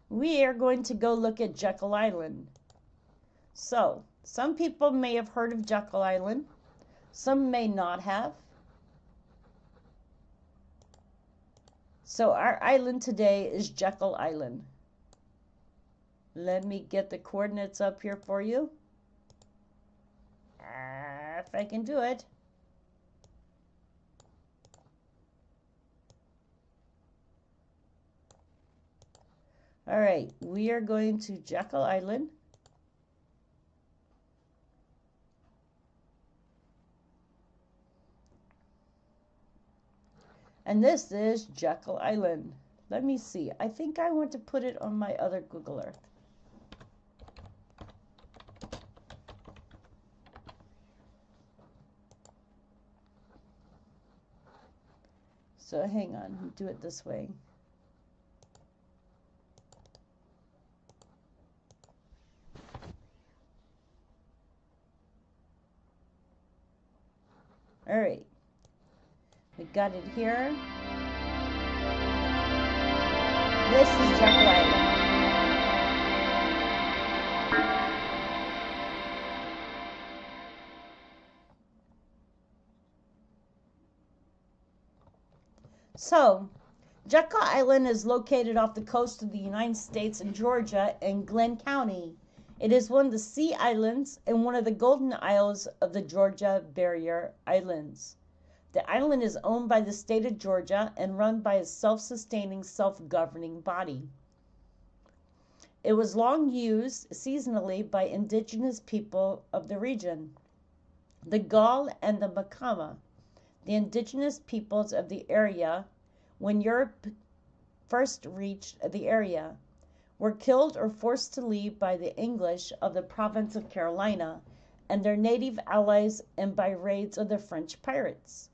We are going to go look at Jekyll Island. So, some people may have heard of Jekyll Island. Some may not have. So our island today is Jekyll Island. Let me get the coordinates up here for you. If I can do it. All right, we are going to Jekyll Island. And this is Jekyll Island. Let me see. I think I want to put it on my other Google Earth. So hang on, do it this way. All right. We got it here. This is Jekyll Island. So, Jekyll Island is located off the coast of the United States in Georgia in Glenn County. It is one of the Sea Islands and one of the Golden Isles of the Georgia Barrier Islands. The island is owned by the state of Georgia and run by a self-sustaining, self-governing body. It was long used seasonally by indigenous people of the region, the Gaul and the Makama, the indigenous peoples of the area when Europe first reached the area, were killed or forced to leave by the English of the province of Carolina and their native allies and by raids of the French pirates.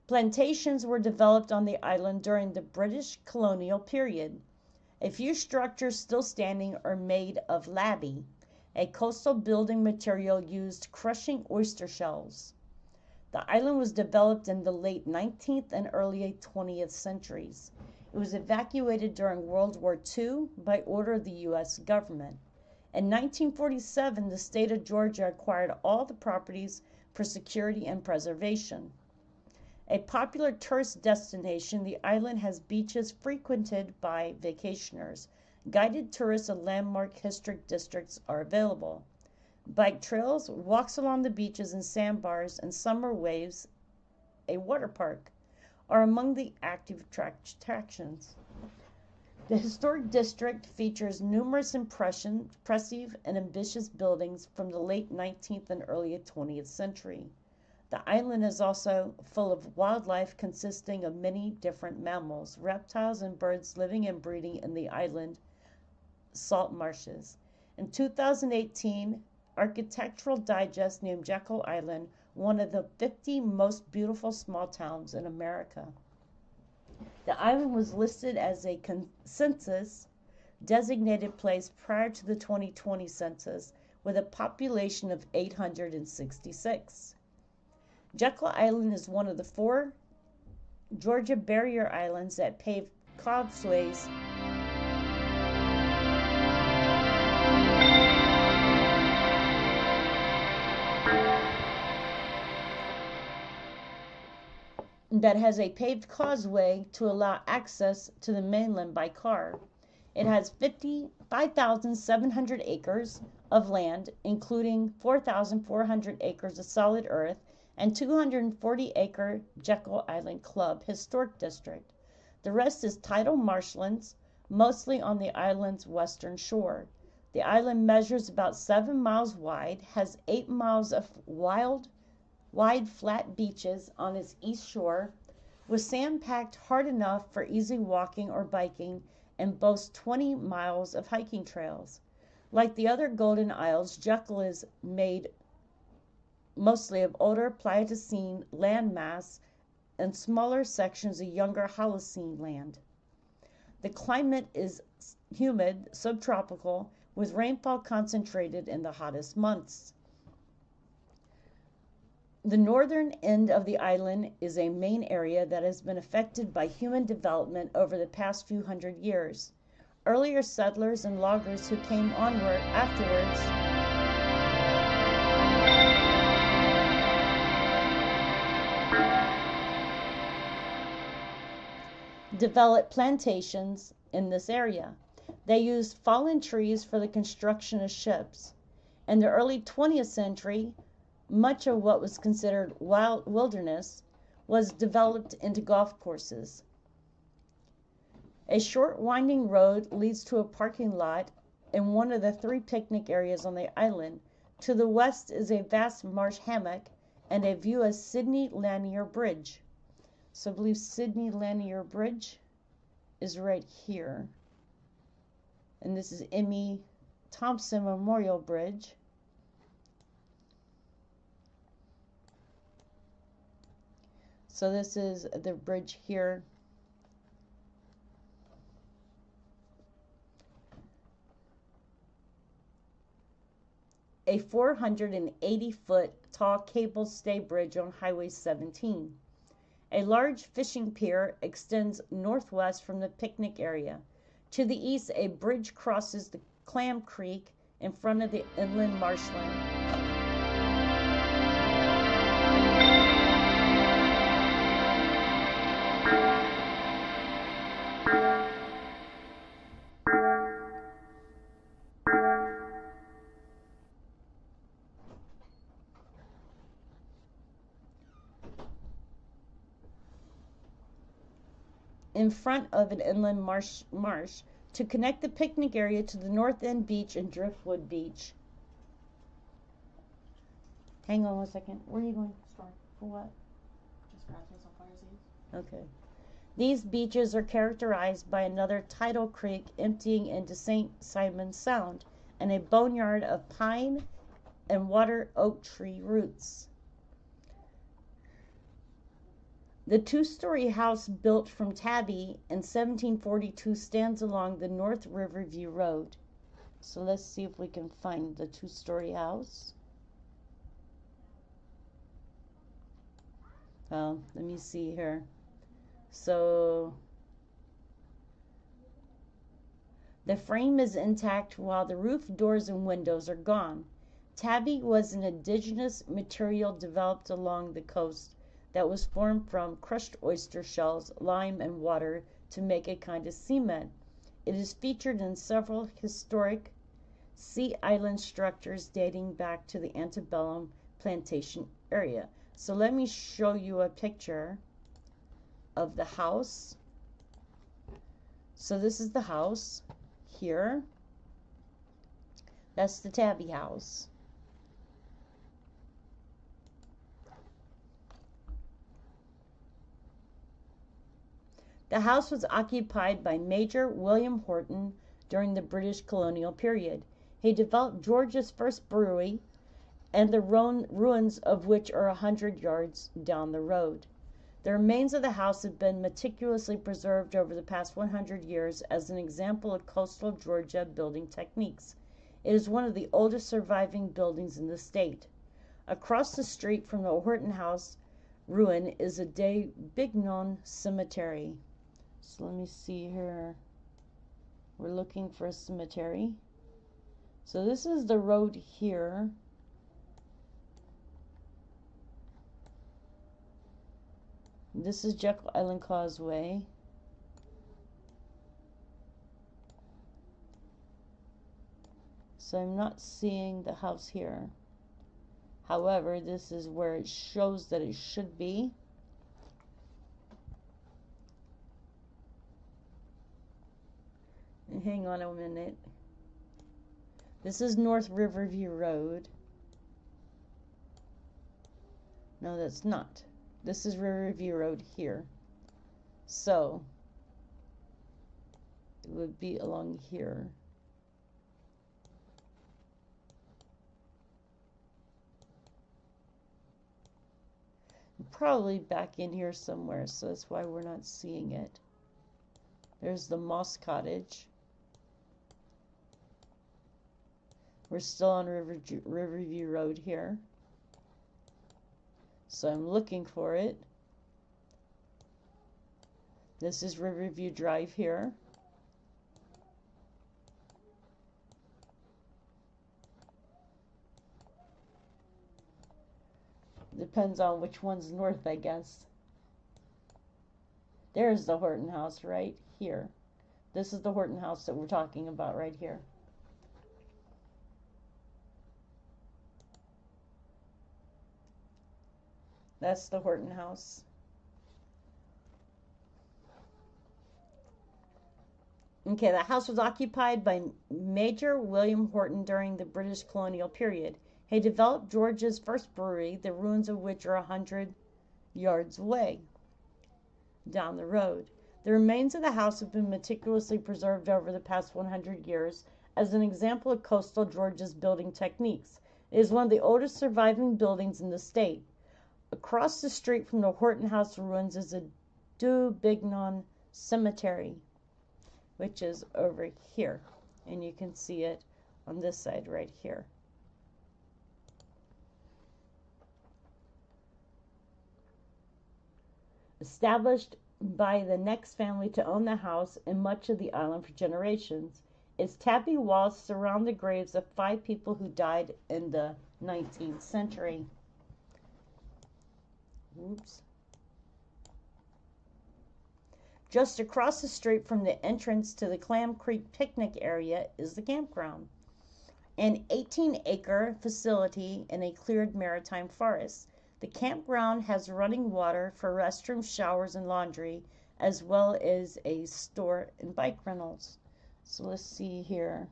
Plantations were developed on the island during the British colonial period. A few structures still standing are made of labby, a coastal building material used crushing oyster shells. The island was developed in the late 19th and early 20th centuries. It was evacuated during World War II by order of the U.S. government. In 1947, the state of Georgia acquired all the properties for security and preservation. A popular tourist destination, the island has beaches frequented by vacationers. Guided tourists and landmark historic districts are available. Bike trails, walks along the beaches and sandbars, and summer waves, a water park, are among the active attractions. The historic district features numerous impressive and ambitious buildings from the late 19th and early 20th century. The island is also full of wildlife consisting of many different mammals, reptiles, and birds living and breeding in the island salt marshes. In 2018, Architectural Digest named Jekyll Island one of the 50 most beautiful small towns in America. The island was listed as a census designated place prior to the 2020 census with a population of 866. Jekyll Island is one of the 4 Georgia barrier islands that paved causeways that has a paved causeway to allow access to the mainland by car. It has 55,700 acres of land, including 4,400 acres of solid earth and 240-acre Jekyll Island Club Historic District. The rest is tidal marshlands, mostly on the island's western shore. The island measures about 7 miles wide, has 8 miles of wide flat beaches on its east shore, with sand packed hard enough for easy walking or biking, and boasts 20 miles of hiking trails. Like the other Golden Isles, Jekyll is made mostly of older Pleistocene landmass and smaller sections of younger Holocene land. The climate is humid, subtropical, with rainfall concentrated in the hottest months. The northern end of the island is a main area that has been affected by human development over the past few hundred years. earlier settlers and loggers who came onward afterwards developed plantations in this area. They used fallen trees for the construction of ships. In the early 20th century, much of what was considered wild wilderness was developed into golf courses. A short winding road leads to a parking lot in one of the 3 picnic areas on the island. To the west is a vast marsh hammock and a view of Sydney Lanier Bridge. So I believe Sydney Lanier Bridge is right here. And this is Emmy Thompson Memorial Bridge. So this is the bridge here. A 480-foot tall cable stay bridge on Highway 17. A large fishing pier extends northwest from the picnic area. To the east, a bridge crosses the Clam Creek in front of the inland marshland. In front of an inland marsh to connect the picnic area to the North End Beach and Driftwood Beach. Hang on 1 second. Where are you going? Store. For what? Just grab some fire seeds. Okay. These beaches are characterized by another tidal creek emptying into St. Simon's Sound and a boneyard of pine and water oak tree roots. The 2-story house built from tabby in 1742 stands along the North Riverview Road. So let's see if we can find the 2-story house. Let me see here. So the frame is intact while the roof, doors, and windows are gone. Tabby was an indigenous material developed along the coast that was formed from crushed oyster shells, lime, and water to make a kind of cement. It is featured in several historic sea island structures dating back to the antebellum plantation area. So let me show you a picture of the house. So this is the house here. That's the tabby house. The house was occupied by Major William Horton during the British colonial period. He developed Georgia's first brewery, and the ruins of which are 100 yards down the road. The remains of the house have been meticulously preserved over the past 100 years as an example of coastal Georgia building techniques. It is one of the oldest surviving buildings in the state. Across the street from the Horton House ruin is a De Bignon Cemetery. So let me see here. We're looking for a cemetery. So this is the road here. This is Jekyll Island Causeway. So I'm not seeing the house here. However, this is where it shows that it should be. And hang on a minute. This is North Riverview Road. No, that's not. This is Riverview Road here. So it would be along here. Probably back in here somewhere, so that's why we're not seeing it. There's the Moss Cottage. We're still on Riverview Road here. So I'm looking for it. This is Riverview Drive here. Depends on which one's north, I guess. There's the Horton House right here. This is the Horton House that we're talking about right here. That's the Horton House. Okay, the house was occupied by Major William Horton during the British colonial period. He developed Georgia's first brewery, the ruins of which are 100 yards away down the road. The remains of the house have been meticulously preserved over the past 100 years as an example of coastal Georgia's building techniques. It is one of the oldest surviving buildings in the state. Across the street from the Horton House ruins is the Du Bignon Cemetery, which is over here. And you can see it on this side right here. Established by the next family to own the house and much of the island for generations. Its tabby walls surround the graves of 5 people who died in the 19th century. Oops. Just across the street from the entrance to the Clam Creek picnic area is the campground, an 18-acre facility in a cleared maritime forest. The campground has running water for restrooms, showers, and laundry, as well as a store and bike rentals. So let's see here.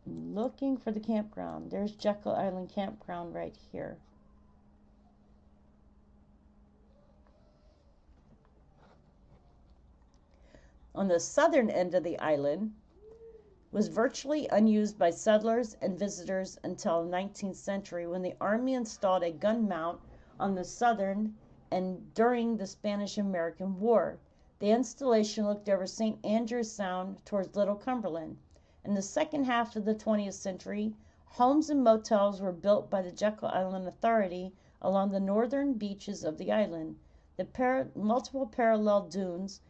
I'm looking for the campground. There's Jekyll Island Campground right here. On the southern end of the island was virtually unused by settlers and visitors until the 19th century, when the Army installed a gun mount on the southern and during the Spanish-American War. The installation looked over St. Andrews Sound towards Little Cumberland. In the second half of the 20th century, homes and motels were built by the Jekyll Island Authority along the northern beaches of the island. The multiple parallel dunes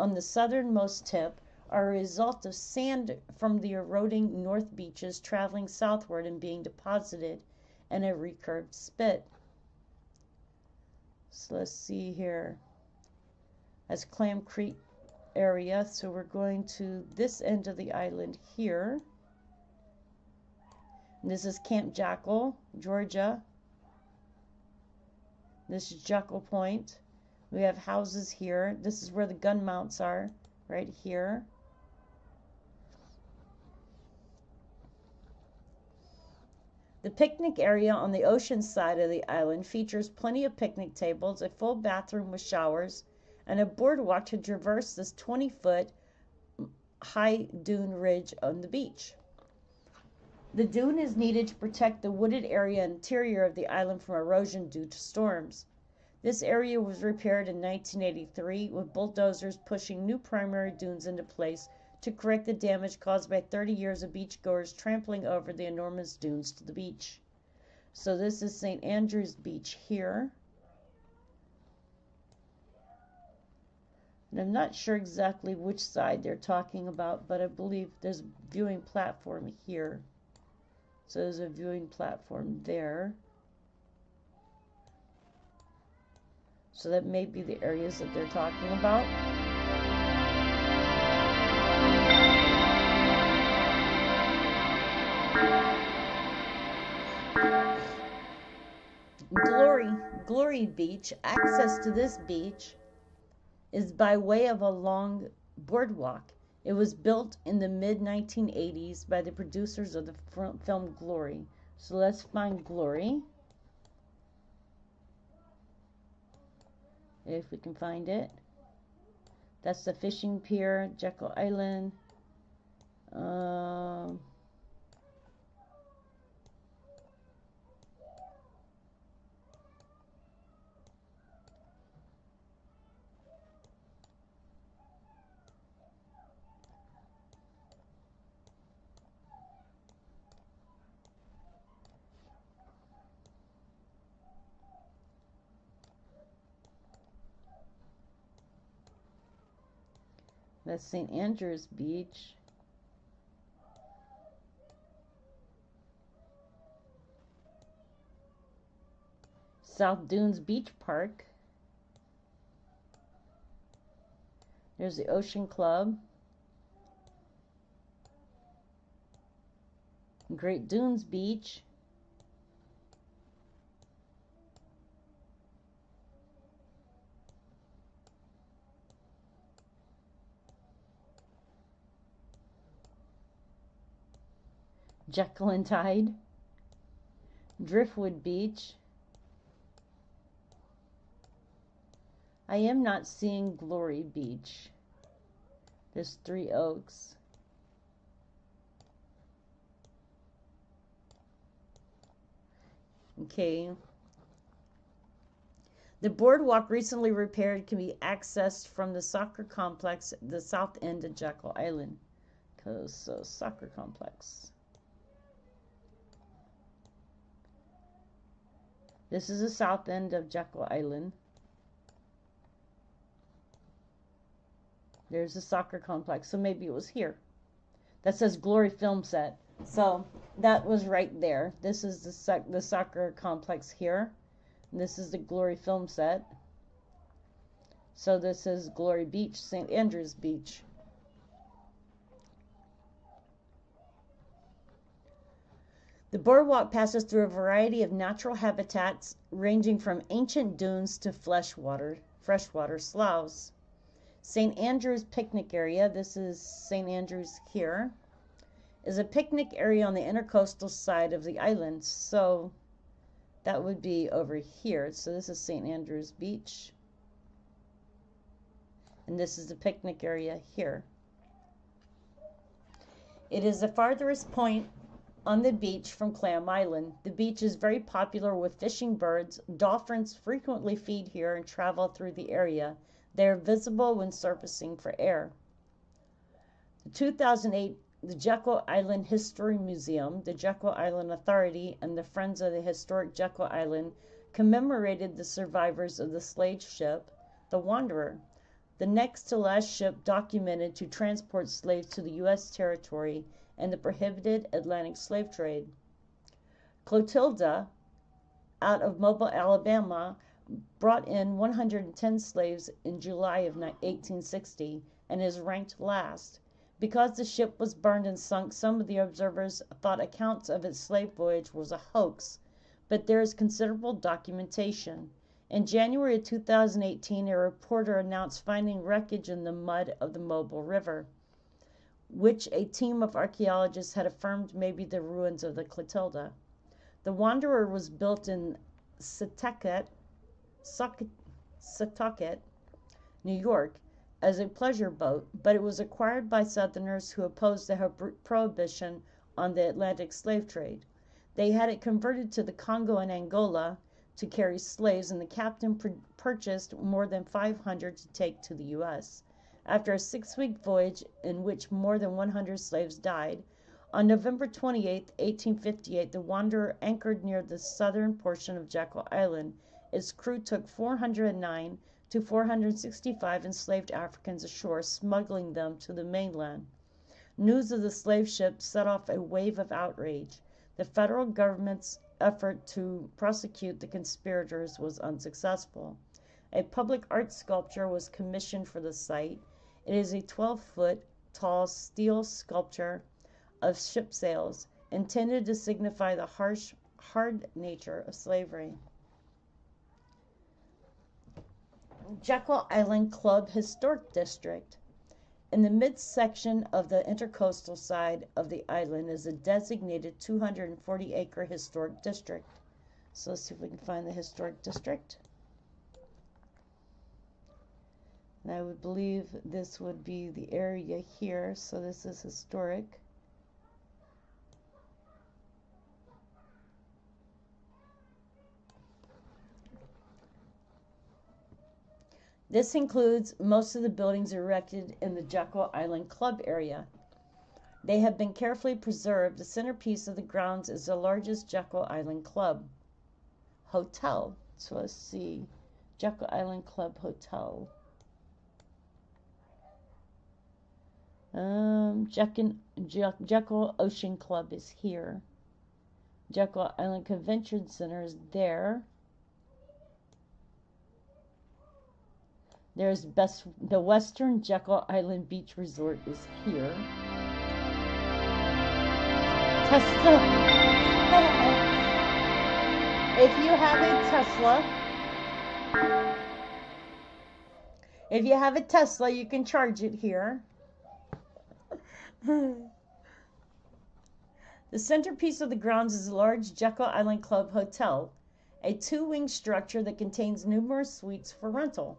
on the southernmost tip are a result of sand from the eroding north beaches traveling southward and being deposited in a recurved spit. So let's see here. That's Clam Creek area. So we're going to this end of the island here. And this is Camp Jekyll, Georgia. This is Jekyll Point. We have houses here. This is where the gun mounts are, right here. The picnic area on the ocean side of the island features plenty of picnic tables, a full bathroom with showers, and a boardwalk to traverse this 20-foot high dune ridge on the beach. The dune is needed to protect the wooded area interior of the island from erosion due to storms. This area was repaired in 1983 with bulldozers pushing new primary dunes into place to correct the damage caused by 30 years of beachgoers trampling over the enormous dunes to the beach. So this is St. Andrews Beach here. And I'm not sure exactly which side they're talking about, but I believe there's a viewing platform here. So there's a viewing platform there. So that may be the areas that they're talking about. Glory Beach. Access to this beach is by way of a long boardwalk. It was built in the mid-1980s by the producers of the film Glory. So let's find Glory, if we can find it. That's the fishing pier, Jekyll Island. That's St. Andrews Beach. South Dunes Beach Park. There's the Ocean Club. Great Dunes Beach. Jekyll and Hyde. Driftwood Beach. I am not seeing Glory Beach. There's Three Oaks. Okay. The boardwalk recently repaired can be accessed from the soccer complex at the south end of Jekyll Island. So soccer complex. This is the south end of Jekyll Island. There's the soccer complex. So maybe it was here. That says Glory Film Set. So that was right there. This is the soccer complex here. And this is the Glory Film Set. So this is Glory Beach, St. Andrews Beach. The boardwalk passes through a variety of natural habitats ranging from ancient dunes to freshwater sloughs. St. Andrews Picnic Area, this is St. Andrews here, is a picnic area on the intercoastal side of the island. So that would be over here. So this is St. Andrews Beach. And this is the picnic area here. It is the farthest point on the beach from Clam Island. The beach is very popular with fishing birds. Dolphins frequently feed here and travel through the area. They are visible when surfacing for air. The 2008 the Jekyll Island History Museum, the Jekyll Island Authority, and the Friends of the Historic Jekyll Island commemorated the survivors of the slave ship, the Wanderer, the next to last ship documented to transport slaves to the U.S. territory and the prohibited Atlantic slave trade. Clotilda, out of Mobile, Alabama, brought in 110 slaves in July of 1860 and is ranked last. Because the ship was burned and sunk, some of the observers thought accounts of its slave voyage was a hoax, but there is considerable documentation. In January of 2018, a reporter announced finding wreckage in the mud of the Mobile River, which a team of archaeologists had affirmed may be the ruins of the Clotilda. The Wanderer was built in Setauket, New York, as a pleasure boat, but it was acquired by Southerners who opposed the prohibition on the Atlantic slave trade. They had it converted to the Congo and Angola to carry slaves, and the captain purchased more than 500 to take to the U.S. After a 6-week voyage in which more than 100 slaves died, on November 28, 1858, the Wanderer anchored near the southern portion of Jekyll Island. Its crew took 409 to 465 enslaved Africans ashore, smuggling them to the mainland. News of the slave ship set off a wave of outrage. The federal government's effort to prosecute the conspirators was unsuccessful. A public art sculpture was commissioned for the site. It is a 12-foot tall steel sculpture of ship sails, intended to signify the hard nature of slavery. Jekyll Island Club Historic District. In the midsection of the intercoastal side of the island is a designated 240-acre historic district. So let's see if we can find the historic district. And I would believe this would be the area here. So this is historic. This includes most of the buildings erected in the Jekyll Island Club area. They have been carefully preserved. The centerpiece of the grounds is the largest Jekyll Island Club hotel. So let's see, Jekyll Island Club Hotel. Jekyll Ocean Club is here. Jekyll Island Convention Center is there. The Western Jekyll Island Beach Resort is here. Tesla. If you have a Tesla, you can charge it here. The centerpiece of the grounds is a large Jekyll Island Club Hotel, a two-wing structure that contains numerous suites for rental.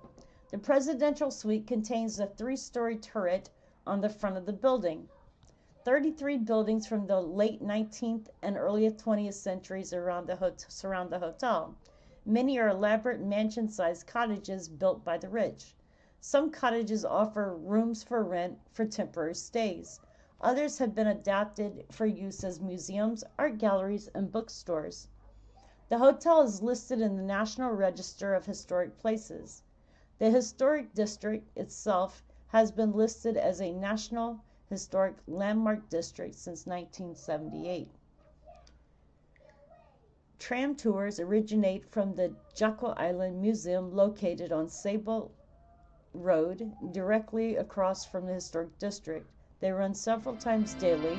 The presidential suite contains a three-story turret on the front of the building. 33 buildings from the late 19th and early 20th centuries surround the hotel. Many are elaborate mansion-sized cottages built by the rich. Some cottages offer rooms for rent for temporary stays. Others have been adapted for use as museums, art galleries, and bookstores. The hotel is listed in the National Register of Historic Places. The historic district itself has been listed as a National Historic Landmark District since 1978. Tram tours originate from the Jekyll Island Museum located on Sable Road, directly across from the historic district. They run several times daily.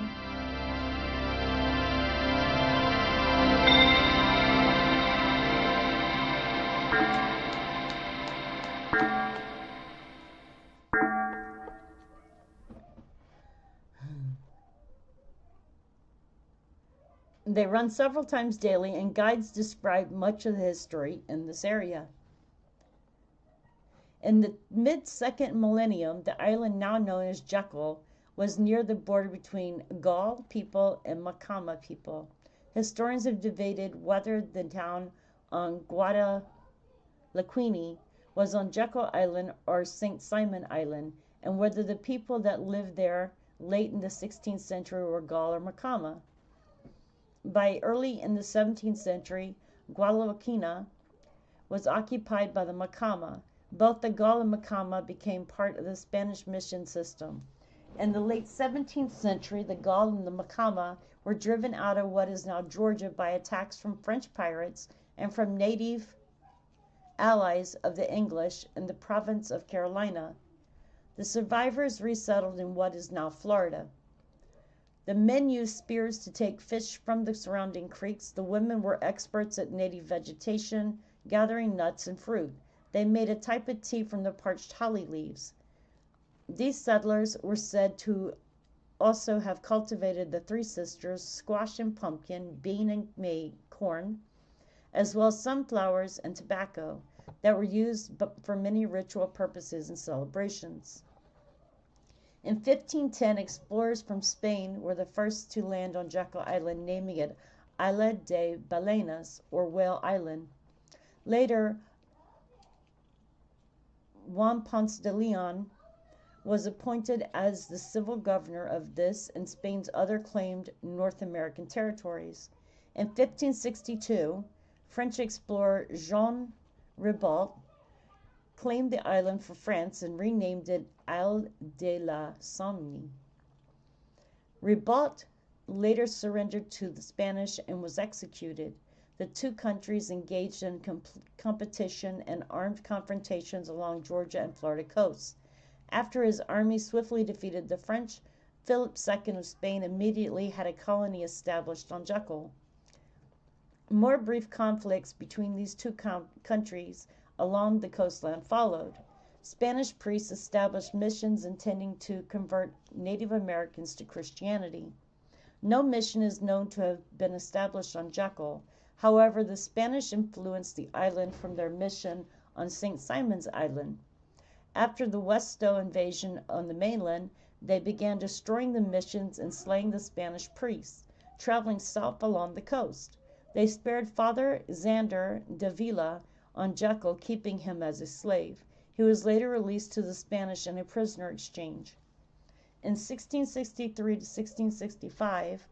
And guides describe much of the history in this area. In the mid-second millennium, the island now known as Jekyll was near the border between Gaul people and Macama people. Historians have debated whether the town on Guadalquivir was on Jekyll Island or St. Simon Island, and whether the people that lived there late in the 16th century were Gaul or Macama. By early in the 17th century, Guadalquivir was occupied by the Macama. Both the Gaul and Macama became part of the Spanish mission system. In the late 17th century, the Gaul and the Macama were driven out of what is now Georgia by attacks from French pirates and from native allies of the English in the province of Carolina. The survivors resettled in what is now Florida. The men used spears to take fish from the surrounding creeks. The women were experts at native vegetation, gathering nuts and fruit. They made a type of tea from the parched holly leaves. These settlers were said to also have cultivated the Three Sisters, squash and pumpkin, bean and corn, as well as sunflowers and tobacco that were used for many ritual purposes and celebrations. In 1510, explorers from Spain were the first to land on Jekyll Island, naming it Isla de Balenas, or Whale Island. Later, Juan Ponce de Leon was appointed as the civil governor of this and Spain's other claimed North American territories. In 1562, French explorer Jean Ribault claimed the island for France and renamed it Ile de la Somni. Ribault later surrendered to the Spanish and was executed. The two countries engaged in competition and armed confrontations along Georgia and Florida coasts. After his army swiftly defeated the French, Philip II of Spain immediately had a colony established on Jekyll. More brief conflicts between these two countries along the coastline followed. Spanish priests established missions intending to convert Native Americans to Christianity. No mission is known to have been established on Jekyll. However, the Spanish influenced the island from their mission on St. Simon's Island. After the Westo invasion on the mainland, they began destroying the missions and slaying the Spanish priests, traveling south along the coast. They spared Father Xander de Villa on Jekyll, keeping him as a slave. He was later released to the Spanish in a prisoner exchange. In 1663 to 1665,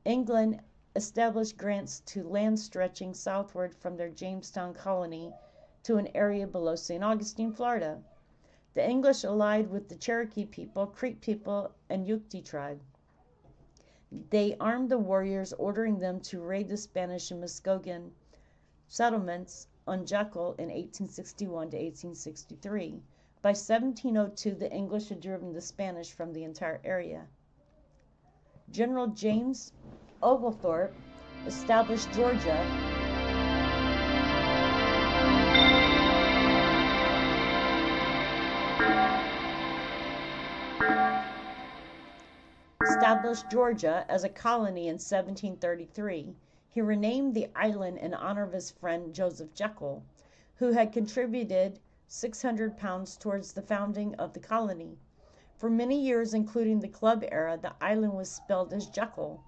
England established grants to land stretching southward from their Jamestown colony to an area below St. Augustine, Florida. The English allied with the Cherokee people, Creek people, and Yucti tribe. They armed the warriors, ordering them to raid the Spanish and Muskogean settlements on Jekyll in 1861 to 1863. By 1702, the English had driven the Spanish from the entire area. General James Oglethorpe established Georgia as a colony in 1733. He renamed the island in honor of his friend Joseph Jekyll, who had contributed £600 towards the founding of the colony. For many years, including the club era, the island was spelled as Jekyll.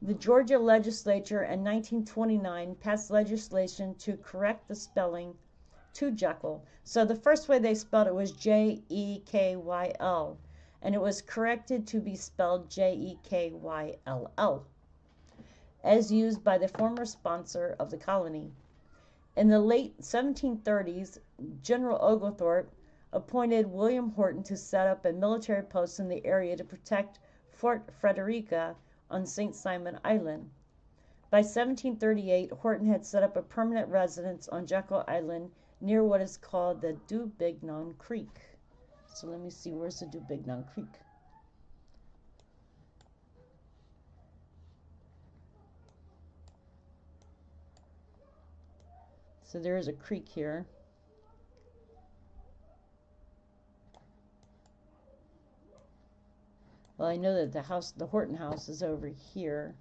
The Georgia legislature in 1929 passed legislation to correct the spelling to Jekyll. So the first way they spelled it was Jekyll, and it was corrected to be spelled Jekyll, as used by the former sponsor of the colony. In the late 1730s, General Oglethorpe appointed William Horton to set up a military post in the area to protect Fort Frederica on St. Simon Island. By 1738, Horton had set up a permanent residence on Jekyll Island near what is called the Dubignon Creek. So let me see, where's the Dubignon Creek? So there is a creek here. Well, I know that the Horton house is over here.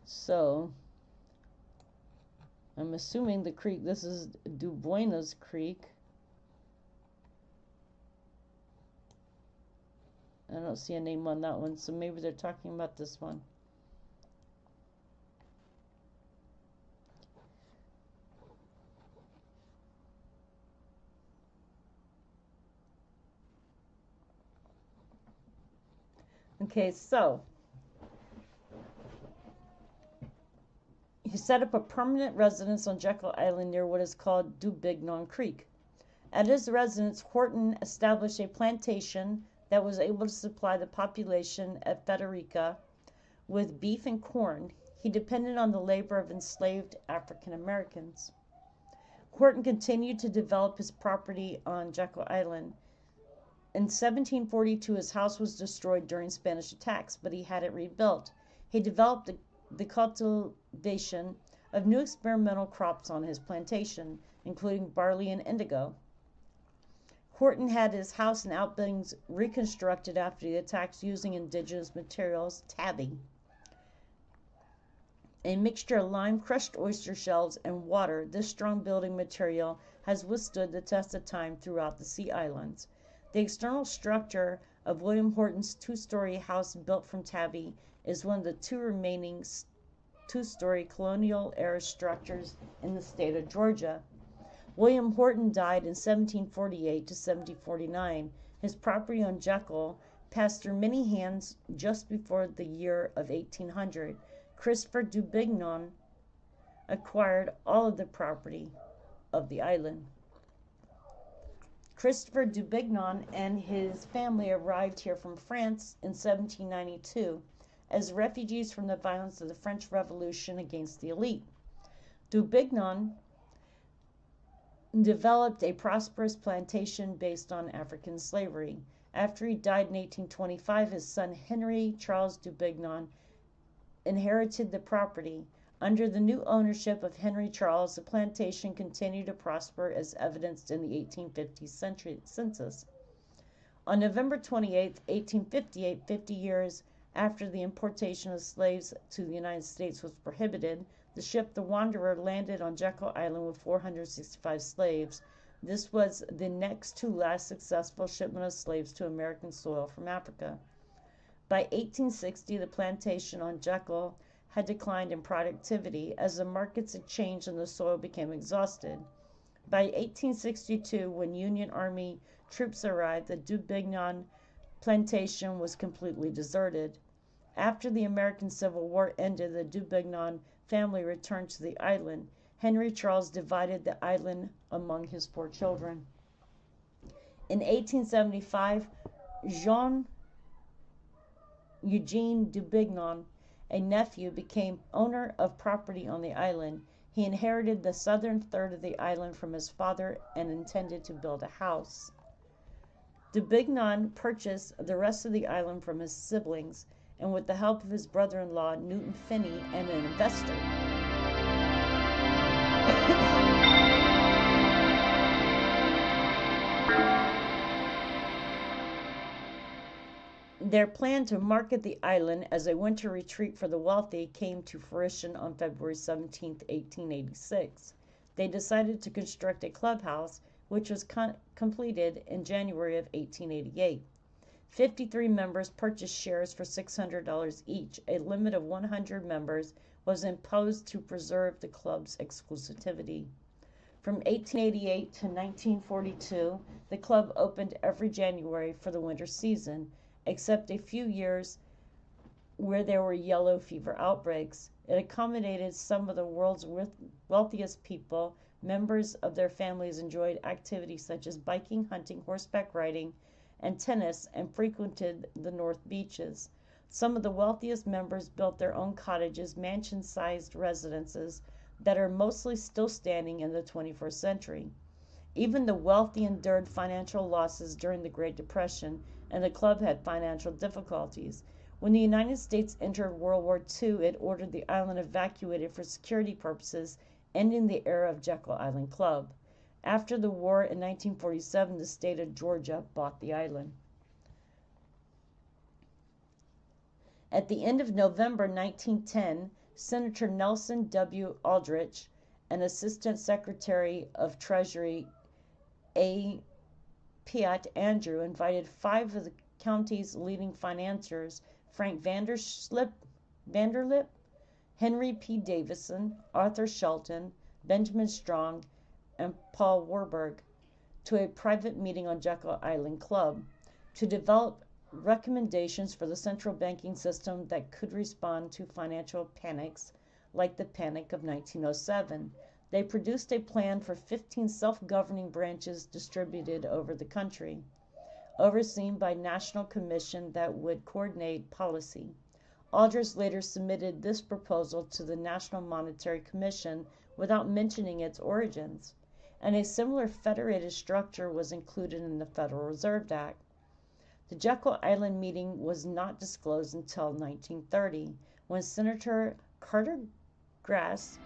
So I'm assuming the creek, this is Dubuena's Creek. I don't see a name on that one, so maybe they're talking about this one. Okay, so he set up a permanent residence on Jekyll Island near what is called Dubignon Creek. At his residence, Horton established a plantation that was able to supply the population at Frederica with beef and corn. He depended on the labor of enslaved African Americans. Horton continued to develop his property on Jekyll Island. In 1742, his house was destroyed during Spanish attacks, but he had it rebuilt. He developed the cultivation of new experimental crops on his plantation, including barley and indigo. Horton had his house and outbuildings reconstructed after the attacks using indigenous materials, tabby, a mixture of lime, crushed oyster shells, and water. This strong building material has withstood the test of time throughout the Sea Islands. The external structure of William Horton's two-story house built from tabby is one of the two remaining two-story colonial-era structures in the state of Georgia. William Horton died in 1748 to 1749. His property on Jekyll passed through many hands just before the year of 1800. Christopher Dubignon acquired all of the property of the island. Christopher Dubignon and his family arrived here from France in 1792 as refugees from the violence of the French Revolution against the elite. Dubignon developed a prosperous plantation based on African slavery. After he died in 1825, his son Henry Charles Dubignon inherited the property. Under the new ownership of Henry Charles, the plantation continued to prosper as evidenced in the 1850 census. On November 28, 1858, 50 years after the importation of slaves to the United States was prohibited, the ship the Wanderer landed on Jekyll Island with 465 slaves. This was the next to last successful shipment of slaves to American soil from Africa. By 1860, the plantation on Jekyll had declined in productivity as the markets had changed and the soil became exhausted. By 1862, when Union Army troops arrived, the Dubignon plantation was completely deserted. After the American Civil War ended, the Dubignon family returned to the island. Henry Charles divided the island among his 4 children. In 1875, Jean Eugene Dubignon, a nephew, became owner of property on the island. He inherited the southern third of the island from his father and intended to build a house. D'Aubignon purchased the rest of the island from his siblings, and with the help of his brother-in-law, Newton Finney, and an investor. Their plan to market the island as a winter retreat for the wealthy came to fruition on February 17, 1886. They decided to construct a clubhouse, which was completed in January of 1888. 53 members purchased shares for $600 each. A limit of 100 members was imposed to preserve the club's exclusivity. From 1888 to 1942, the club opened every January for the winter season, except a few years where there were yellow fever outbreaks. It accommodated some of the world's wealthiest people. Members of their families enjoyed activities such as biking, hunting, horseback riding, and tennis, and frequented the North Beaches. Some of the wealthiest members built their own cottages, mansion-sized residences that are mostly still standing in the 21st century. Even the wealthy endured financial losses during the Great Depression, and the club had financial difficulties. When the United States entered World War II, it ordered the island evacuated for security purposes, ending the era of Jekyll Island Club. After the war in 1947, the state of Georgia bought the island. At the end of November 1910, Senator Nelson W. Aldrich and Assistant Secretary of Treasury A. Piatt Andrew invited 5 of the county's leading financiers, Frank Vanderlip, Henry P. Davison, Arthur Shelton, Benjamin Strong, and Paul Warburg, to a private meeting on Jekyll Island Club to develop recommendations for the central banking system that could respond to financial panics like the Panic of 1907. They produced a plan for 15 self-governing branches distributed over the country, overseen by a national commission that would coordinate policy. Aldrich later submitted this proposal to the National Monetary Commission without mentioning its origins, and a similar federated structure was included in the Federal Reserve Act. The Jekyll Island meeting was not disclosed until 1930, when Senator Carter Grass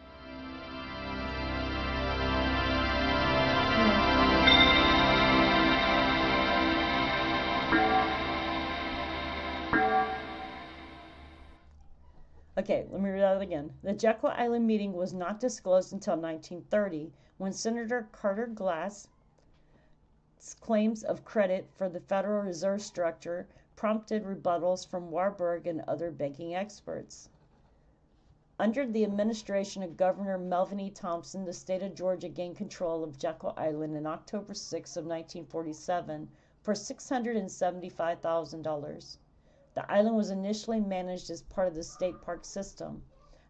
Okay, let me read that again. The Jekyll Island meeting was not disclosed until 1930, when Senator Carter Glass's claims of credit for the Federal Reserve structure prompted rebuttals from Warburg and other banking experts. Under the administration of Governor Melvin E. Thompson, the state of Georgia gained control of Jekyll Island on October 6 of 1947 for $675,000. The island was initially managed as part of the state park system.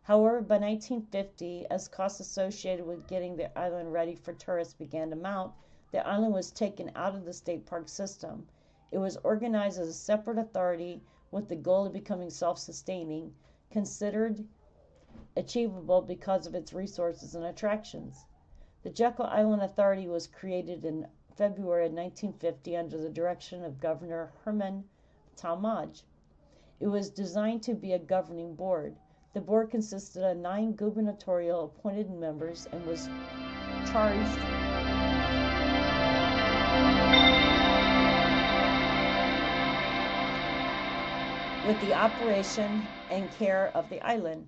However, by 1950, as costs associated with getting the island ready for tourists began to mount, the island was taken out of the state park system. It was organized as a separate authority with the goal of becoming self-sustaining, considered achievable because of its resources and attractions. The Jekyll Island Authority was created in February of 1950 under the direction of Governor Herman Talmadge. It was designed to be a governing board. The board consisted of 9 gubernatorial appointed members and was charged with the operation and care of the island.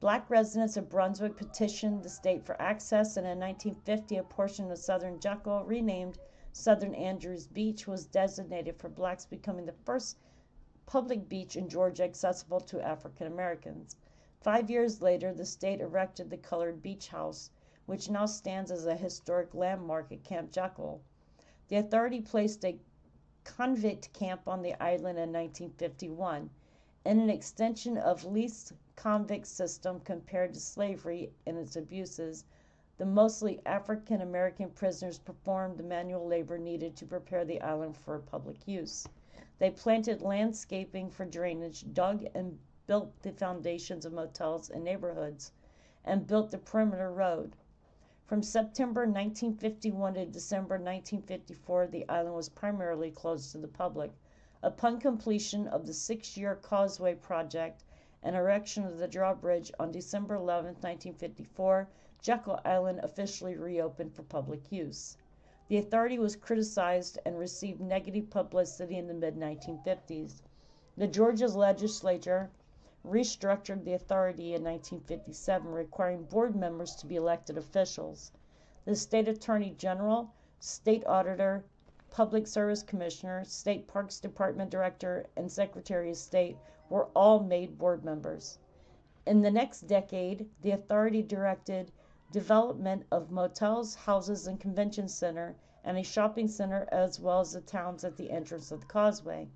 Black residents of Brunswick petitioned the state for access, and in 1950 a portion of southern Jekyll, renamed Southern Andrews Beach, was designated for blacks, becoming the first public beach in Georgia accessible to African Americans. 5 years later, the state erected the Colored Beach House, which now stands as a historic landmark at Camp Jekyll. The authority placed a convict camp on the island in 1951, in an extension of leased convict system compared to slavery and its abuses. The mostly African American prisoners performed the manual labor needed to prepare the island for public use. They planted landscaping for drainage, dug and built the foundations of motels and neighborhoods, and built the perimeter road. From September 1951 to December 1954, the island was primarily closed to the public. Upon completion of the 6-year causeway project and erection of the drawbridge on December 11, 1954, Jekyll Island officially reopened for public use. The authority was criticized and received negative publicity in the mid-1950s. The Georgia legislature restructured the authority in 1957, requiring board members to be elected officials. The state attorney general, state auditor, public service commissioner, state parks department director, and secretary of state were all made board members. In the next decade, the authority directed development of motels, houses, and convention center, and a shopping center, as well as the towns at the entrance of the causeway.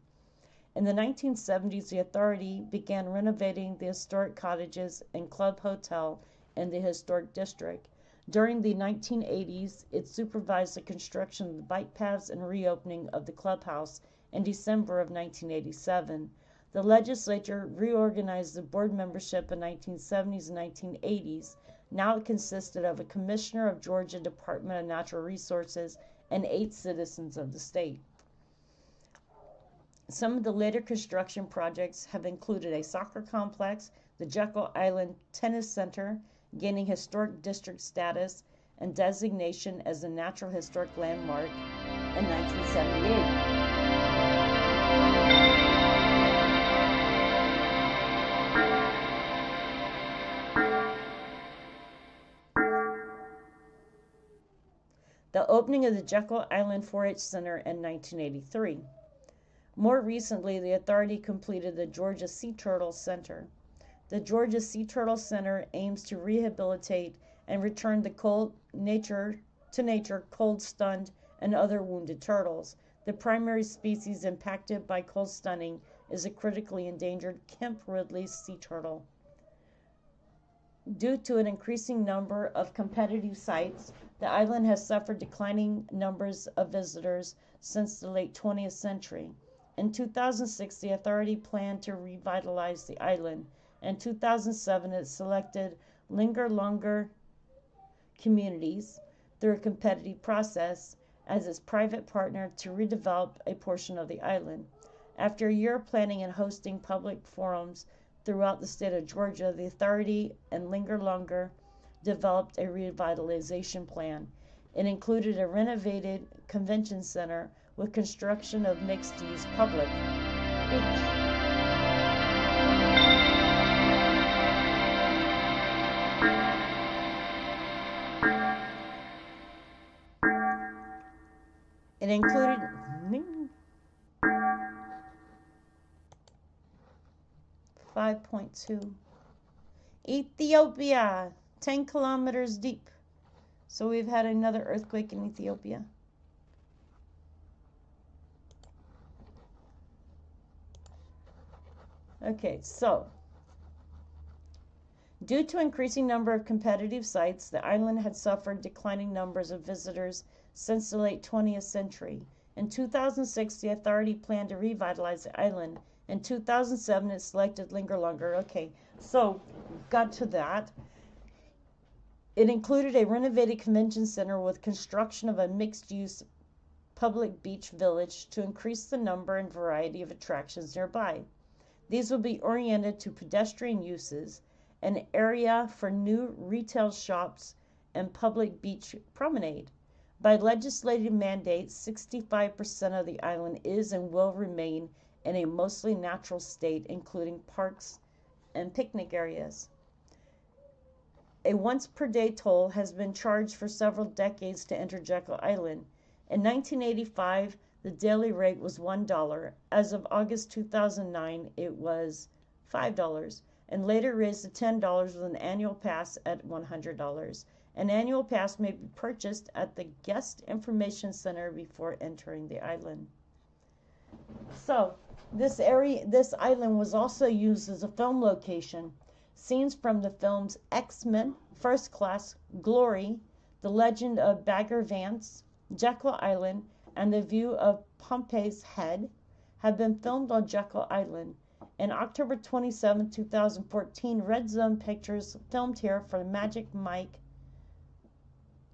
In the 1970s, the authority began renovating the historic cottages and club hotel in the historic district. During the 1980s, it supervised the construction of the bike paths and reopening of the clubhouse in December of 1987. The legislature reorganized the board membership in 1970s and 1980s. Now it consisted of a commissioner of Georgia Department of Natural Resources and 8 citizens of the state. Some of the later construction projects have included a soccer complex, the Jekyll Island Tennis Center, gaining historic district status and designation as a Natural Historic Landmark in 1978. The opening of the Jekyll Island 4-H Center in 1983. More recently, the authority completed the Georgia Sea Turtle Center. The Georgia Sea Turtle Center aims to rehabilitate and return the cold nature, cold stunned, and other wounded turtles. The primary species impacted by cold stunning is a critically endangered Kemp Ridley sea turtle. Due to an increasing number of competitive sites, the island has suffered declining numbers of visitors since the late 20th century. In 2006, the authority planned to revitalize the island. In 2007, it selected Linger Longer Communities through a competitive process as its private partner to redevelop a portion of the island. After a year of planning and hosting public forums throughout the state of Georgia, the authority and Linger Longer developed a revitalization plan. It included a renovated convention center with construction of mixed-use public beach. It included 5.2. Ethiopia, 10 kilometers deep. So we've had another earthquake in Ethiopia. Okay, so due to increasing number of competitive sites, the island had suffered declining numbers of visitors since the late 20th century. In 2006, the authority planned to revitalize the island. In 2007, it selected Linger Longer. Okay, so got to that. It included a renovated convention center with construction of a mixed-use public beach village to increase the number and variety of attractions nearby. These will be oriented to pedestrian uses, an area for new retail shops, and public beach promenade. By legislative mandate, 65% of the island is and will remain in a mostly natural state, including parks and picnic areas. A once-per-day toll has been charged for several decades to enter Jekyll Island. In 1985, the daily rate was $1. As of August 2009, it was $5, and later raised to $10 with an annual pass at $100. An annual pass may be purchased at the Guest Information Center before entering the island. So, this island was also used as a film location. Scenes from the films X-Men, First Class, Glory, The Legend of Bagger Vance, Jekyll Island, and The View of Pompey's Head have been filmed on Jekyll Island. And October 27, 2014, Red Zone Pictures filmed here for Magic Mike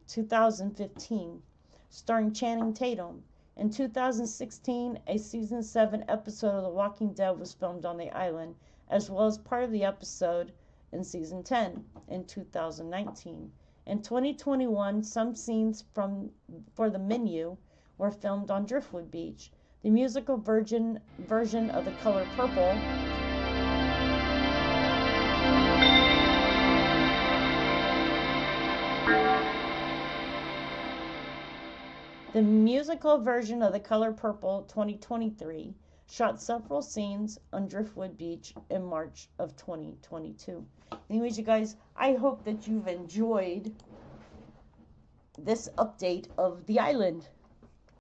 2015, starring Channing Tatum. In 2016, a season 7 episode of The Walking Dead was filmed on the island, as well as part of the episode in season 10 in 2019. In 2021, some scenes for the menu were filmed on Driftwood Beach. The musical version of The Color Purple The musical version of The Color Purple 2023 shot several scenes on Driftwood Beach in March of 2022. Anyways, you guys, I hope that you've enjoyed this update of the island.